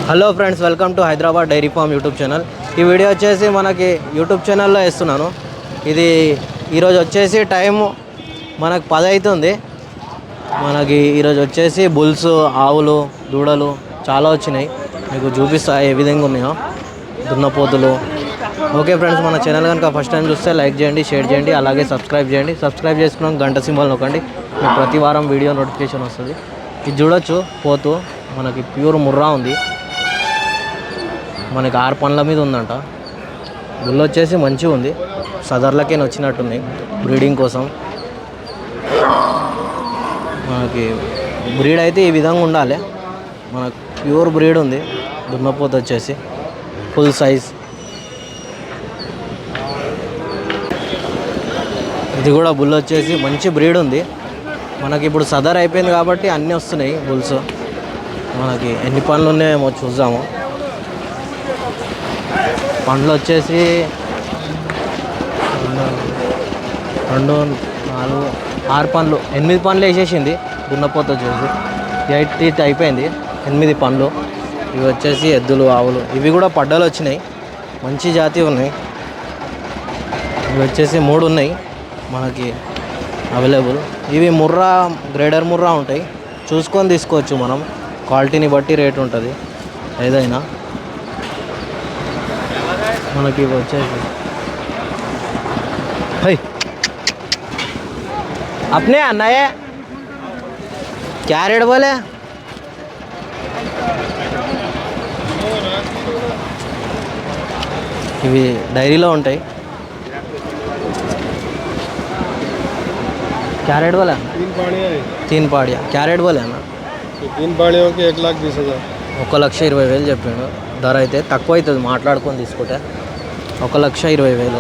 Hello friends, welcome to Hyderabad dairy farm YouTube channel. ఈ video వచ్చేసి మనకి యూట్యూబ్ ఛానల్లో వేస్తున్నాను. ఇది ఈరోజు వచ్చేసి టైము మనకు 10 అవుతుంది. మనకి ఈరోజు వచ్చేసి బుల్స్, ఆవులు, దూడలు చాలా వచ్చినాయి. మీకు చూపిస్తా ఏ విధంగా ఉన్నాయో దున్నపోతులు. ఓకే ఫ్రెండ్స్, మన ఛానల్ కనుక ఫస్ట్ టైం చూస్తే లైక్ చేయండి, షేర్ చేయండి, అలాగే సబ్స్క్రైబ్ చేయండి. సబ్స్క్రైబ్ చేసుకున్నాం గంట సింబల్ నొక్కండి, మీకు ప్రతి వారం వీడియో నోటిఫికేషన్ వస్తుంది. ఇది చూడొచ్చు, పోతూ మనకి ప్యూర్ ముర్రా ఉంది. మనకి 6 పనుల మీద ఉందంట. గుళ్ళు వచ్చేసి మంచిగా ఉంది, సదర్లకే వచ్చినట్టున్నాయి బ్రీడింగ్ కోసం. మనకి బ్రీడ్ అయితే ఈ విధంగా ఉండాలి. మనకు ప్యూర్ బ్రీడ్ ఉంది. దున్నపోత వచ్చేసి ఫుల్ సైజ్. ఇది కూడా బుల్ వచ్చేసి మంచి బ్రీడ్ ఉంది. మనకి ఇప్పుడు సదర్ అయిపోయింది కాబట్టి అన్నీ వస్తున్నాయి బుల్స్. మనకి ఎన్ని పనులు ఉన్నాయేమో చూద్దాము. పండ్లు వచ్చేసి 2, 4, 6 పనులు, 8 పనులు వేసేసింది దున్నపోత వచ్చేసి. 8 teeth అయిపోయింది, 8 పనులు. ఇవి వచ్చేసి ఎద్దులు, ఆవులు. ఇవి కూడా పడ్డలు వచ్చినాయి, మంచి జాతి ఉన్నాయి. ఇవి వచ్చేసి 3 ఉన్నాయి మనకి అవైలబుల్. ఇవి ముర్రా, గ్రేడర్ ముర్రా ఉంటాయి. చూసుకొని తీసుకోవచ్చు మనం, క్వాలిటీని బట్టి రేట్ ఉంటుంది ఏదైనా. మనకి ఇవి వచ్చేసి अपने नए क्या रेट बोले? ఇవి డైరీలో ఉంటాయి. क्या रेट बोला? 3 पाड़िया. क्या रेट बोले అన్న? 3 पाड़ियों की 1,20,000. 1,20,000 చెప్పిండు. ధర అయితే తక్కువ అవుతుంది మాట్లాడుకొని తీసుకుంటే. 1,20,000.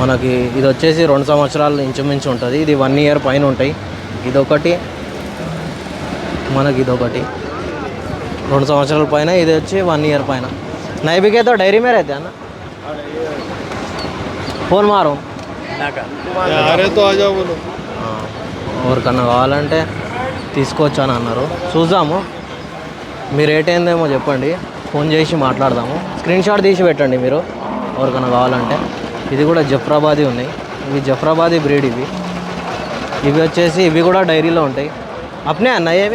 మనకి ఇది వచ్చేసి 2 సంవత్సరాలు ఇంచుమించు ఉంటుంది. ఇది 1 year పైన ఉంటాయి. ఇదొకటి, మనకి ఇదొకటి 2 సంవత్సరాల పైన. ఇది వచ్చి 1 year పైన. నైబికేతో డైరీ మీద అయితే అన్న ఫోన్ మారు ఎవరికన్నా కావాలంటే తీసుకోవచ్చు అని అన్నారు. చూద్దాము, మీ రేట్ ఏందేమో చెప్పండి, ఫోన్ చేసి మాట్లాడదాము. స్క్రీన్ షాట్ తీసి పెట్టండి మీరు ఎవరికైనా కావాలంటే. ఇది కూడా జఫ్రాబాదీ ఉన్నాయి. ఇవి జఫ్రాబాదీ బ్రీడ్. ఇవి వచ్చేసి ఇవి కూడా డైరీలో ఉంటాయి. అప్నే అన్నయ్య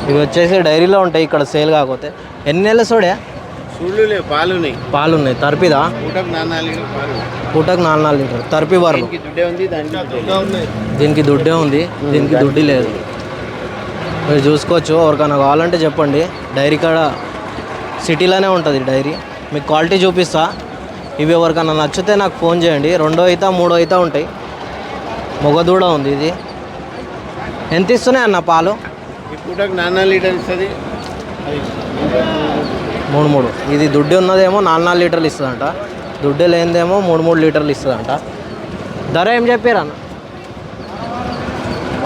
ఇవి వచ్చేసి డైరీలో ఉంటాయి, ఇక్కడ సేల్ కాకపోతే. ఎన్ని నెలలు చూడే పాలు ఉన్నాయి. తరిపిదా? పూటకు 4 లీటర్ తరిపి బర్రెలు. దీనికి దుడ్డే ఉంది, దీనికి దుడ్డి లేదు. మీరు చూసుకోవచ్చు, ఎవరికైనా కావాలంటే చెప్పండి. డైరీ కాడ సిటీలోనే ఉంటుంది డైరీ. మీకు క్వాలిటీ చూపిస్తా. ఇవి ఎవరికైనా నచ్చితే నాకు ఫోన్ చేయండి. 2 అయితే 3 అయితే ఉంటాయి. మొగదూడ ఉంది. ఇది ఎంత ఇస్తున్నాయి అన్న పాలు? పూటకు 4 లీటర్ ఇస్తుంది. 3. ఇది దుడ్డి ఉన్నదేమో 4 లీటర్లు ఇస్తుందంట, దుడ్డి లేనిదేమో 3 లీటర్లు ఇస్తుందంట. ధర ఏం చెప్పారు అన్న?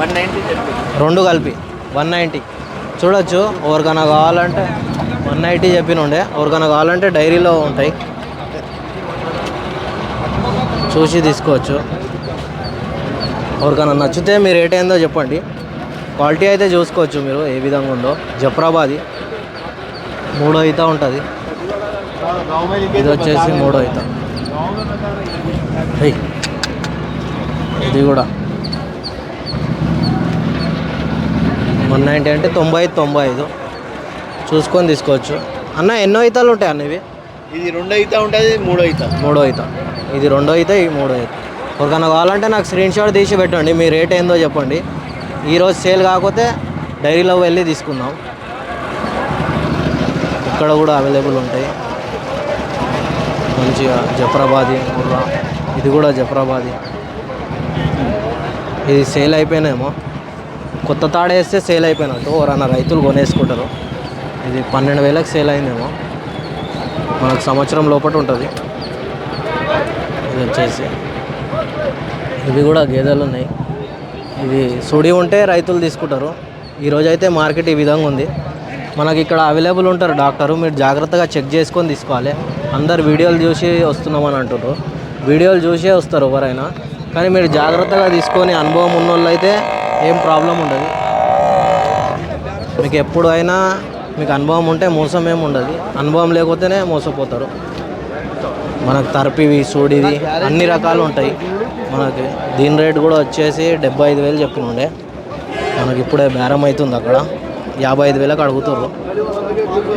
190 చెప్పి 2 కలిపి 190. చూడొచ్చు, ఎవరికైనా కావాలంటే 190 చెప్పినుండే. ఎవరికైనా కావాలంటే డైరీలో ఉంటాయి, చూసి తీసుకోవచ్చు. ఎవరికైనా నచ్చితే మీ రేట్ ఏందో చెప్పండి. క్వాలిటీ అయితే చూసుకోవచ్చు మీరు ఏ విధంగా ఉందో. జఫ్రాబాదీ 3 అయితే ఉంటుంది. ఇది వచ్చేసి 3 అయితే. ఇది కూడా 190 అంటే 95 చూసుకొని తీసుకోవచ్చు. అన్న ఎన్నో అయితాలు ఉంటాయి అన్న ఇవి? ఇది 2 అయితే ఉంటుంది, 3 అయితే. 3 అయితే. ఇది 2 అయితే, ఈ 3 అయితే. ఎవరికైనా కావాలంటే నాకు స్క్రీన్ షాట్ తీసి పెట్టండి, మీ రేట్ ఏందో చెప్పండి. ఈరోజు సేల్ కాకపోతే డైరీలో వెళ్ళి తీసుకుందాం. ఇక్కడ కూడా అవైలబుల్ ఉంటాయి మంచిగా. జఫ్రాబాదీ ముర్రా, ఇది కూడా జఫ్రాబాదీ. ఇది సేల్ అయిపోయినాయేమో, కొత్త తాడేస్తే సేల్ అయిపోయినట్టు. ఎవరన్నా రైతులు కొనేసుకుంటారు. ఇది 12,000కి సేల్ అయిందేమో. మనకు సంవత్సరం లోపల ఉంటుంది. ఇది వచ్చేసి ఇవి కూడా గేదెలు ఉన్నాయి. ఇది సుడి ఉంటే రైతులు తీసుకుంటారు. ఈరోజు అయితే మార్కెట్ ఈ విధంగా ఉంది. మనకి ఇక్కడ అవైలబుల్ ఉంటారు డాక్టరు. మీరు జాగ్రత్తగా చెక్ చేసుకొని తీసుకోవాలి. అందరు వీడియోలు చూసి వస్తున్నామని అంటున్నారు. వీడియోలు చూసే వస్తారు ఎవరైనా, కానీ మీరు జాగ్రత్తగా తీసుకొని అనుభవం ఉన్నోళ్ళు అయితే ఏం ప్రాబ్లం ఉండదు. మీకు ఎప్పుడైనా మీకు అనుభవం ఉంటే మోసం ఏమి ఉండదు, అనుభవం లేకపోతేనే మోసపోతారు. మనకు తర్పివి సూడివి అన్ని రకాలు ఉంటాయి మనకి. దీని రేట్ కూడా వచ్చేసి 75,000 చెప్పిన ఉండే, మనకి ఇప్పుడే బేరం అవుతుంది అక్కడ 55,000కి అడుగుతారు.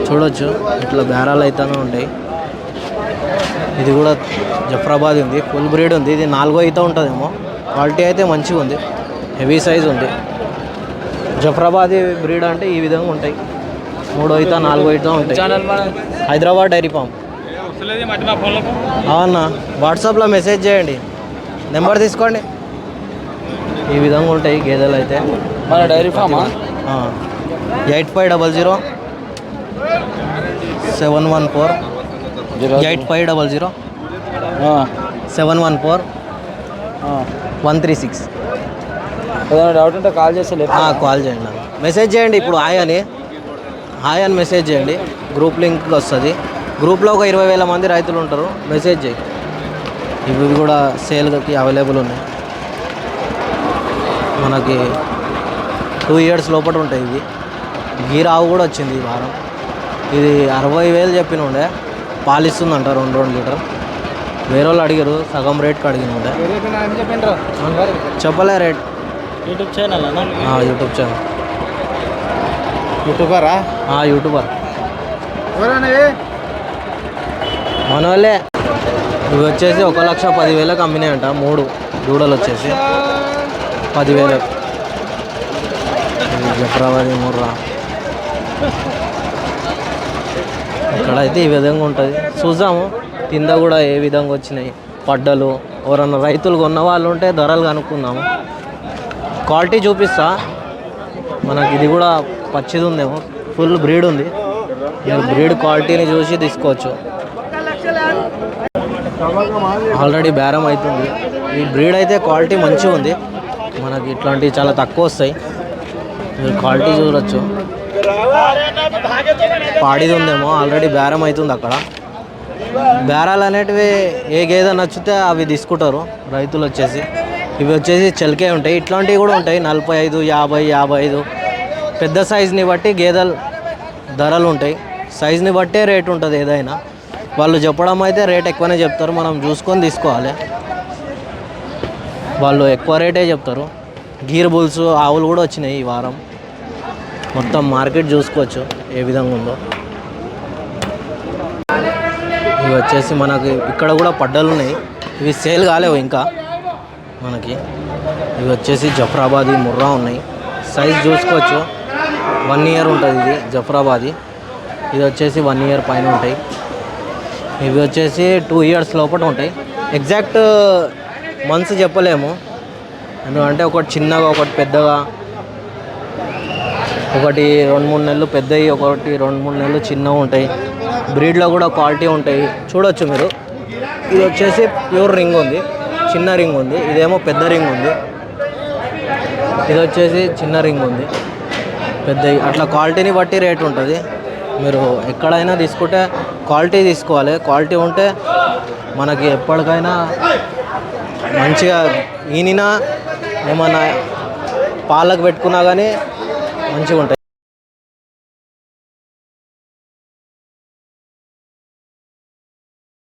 చూడొచ్చు ఇట్లా బేరాలు అయితేనే ఉంటాయి. ఇది కూడా జఫ్రాబాద్ ఉంది, ఫుల్ బ్రీడ్ ఉంది. ఇది 4వ ఈత ఉంటుందేమో, క్వాలిటీ అయితే మంచిగా ఉంది, హెవీ సైజ్ ఉంది. జఫ్రాబాదీ బ్రీడ్ అంటే ఈ విధంగా ఉంటాయి, 3వ ఈత 4వ ఈత ఉంటాయి. Hyderabad dairy farm. అవునా, వాట్సాప్లో మెసేజ్ చేయండి, నెంబర్ తీసుకోండి. ఈ విధంగా ఉంటాయి గేదెలు అయితే మన డైరీ ఫామా. 8500 714 8500 714 136. ఏదైనా డౌట్ ఉంటే కాల్ చేస్తే కాల్ చేయండి, నాకు మెసేజ్ చేయండి. ఇప్పుడు హాయ్ అని మెసేజ్ చేయండి, గ్రూప్ లింక్ వస్తుంది. గ్రూప్లో ఒక 20,000 మంది రైతులు ఉంటారు, మెసేజ్ చేయి. ఇవి కూడా సేల్కి అవైలబుల్ ఉన్నాయి. మనకి 2 ఇయర్స్ లోపల ఉంటాయి. ఇవి గీరావు కూడా వచ్చింది ఈ వారం. ఇది 60,000 చెప్పిన ఉండే, పాలిస్తుందంట 2 లీటర్. వేరే వాళ్ళు అడిగారు, సగం రేట్కి అడిగిన ఉండే, చెప్పలే rate. YouTube channel YouTube channel. యూట్యూబరా? యూట్యూబర్ మన వాళ్ళే. ఇవి వచ్చేసి 1,10,000కి అమ్మినాయంట, 3 దూడలు వచ్చేసి 10,000. జఫ్రాబాదీ ముర్రా ఇక్కడైతే ఈ విధంగా ఉంటుంది. చూద్దాము కింద కూడా ఏ విధంగా వచ్చినాయి పడ్డలు. ఎవరన్నా రైతులు కొన్న వాళ్ళు ఉంటే ధరలు కనుక్కుందాము. క్వాలిటీ చూపిస్తా. మనకి ఇది కూడా పచ్చిది ఉందేమో, ఫుల్ బ్రీడ్ ఉంది. మీరు బ్రీడ్ క్వాలిటీని చూసి తీసుకోవచ్చు. ఆల్రెడీ బేరం అవుతుంది. ఈ బ్రీడ్ అయితే క్వాలిటీ మంచిగా ఉంది. మనకి ఇట్లాంటివి చాలా తక్కువ వస్తాయి, మీరు క్వాలిటీ చూడవచ్చు. పాడిది ఉందేమో, ఆల్రెడీ బేరం అవుతుంది అక్కడ. బేరాలు అనేటివి ఏ గేదె నచ్చితే అవి తీసుకుంటారు రైతులు వచ్చేసి. ఇవి వచ్చేసి చెలికే ఉంటాయి, ఇట్లాంటివి కూడా ఉంటాయి 45, 50, 55. పెద్ద సైజుని బట్టి గేదెలు ధరలు ఉంటాయి, సైజుని బట్టే రేట్ ఉంటుంది. ఏదైనా వాళ్ళు చెప్పడం అయితే రేట్ ఎక్కువనే చెప్తారు, మనం చూసుకొని తీసుకోవాలి. వాళ్ళు ఎక్కువ రేటే చెప్తారు. గీర్ బుల్స్ ఆవులు కూడా వచ్చినాయి ఈ వారం. మొత్తం మార్కెట్ చూసుకోవచ్చు ఏ విధంగా ఉందో. ఇవి వచ్చేసి మనకి ఇక్కడ కూడా పడ్డలు ఉన్నాయి, ఇవి సేల్ కాలేవు ఇంకా మనకి. ఇవి వచ్చేసి జఫ్రాబాదీ ముర్రా ఉన్నాయి, సైజ్ చూసుకోవచ్చు. 1 ఇయర్ ఉంటుంది ఇది జఫ్రాబాదీ. ఇది వచ్చేసి 1 ఇయర్ పైన ఉంటాయి. ఇవి వచ్చేసి 2 ఇయర్స్ లోపల ఉంటాయి. ఎగ్జాక్ట్ మంత్స్ చెప్పలేము, ఎందుకంటే ఒకటి చిన్నగా ఒకటి పెద్దగా, ఒకటి 2-3 నెలలు పెద్దవి, ఒకటి 2-3 నెలలు చిన్నగా ఉంటాయి. బ్రీడ్లో కూడా క్వాలిటీ ఉంటాయి, చూడొచ్చు మీరు. ఇది వచ్చేసి ప్యూర్ రింగ్ ఉంది, చిన్న రింగ్ ఉంది. ఇదేమో పెద్ద రింగ్ ఉంది. ఇది వచ్చేసి చిన్న రింగ్ ఉంది, పెద్దవి. అట్లా క్వాలిటీని బట్టి రేట్ ఉంటుంది. మీరు ఎక్కడైనా తీసుకుంటే క్వాలిటీ తీసుకోవాలి. క్వాలిటీ ఉంటే మనకి ఎప్పటికైనా మంచిగా ఈనినా ఏమన్నా పాలకు పెట్టుకున్నా కానీ మంచిగా ఉంటాయి.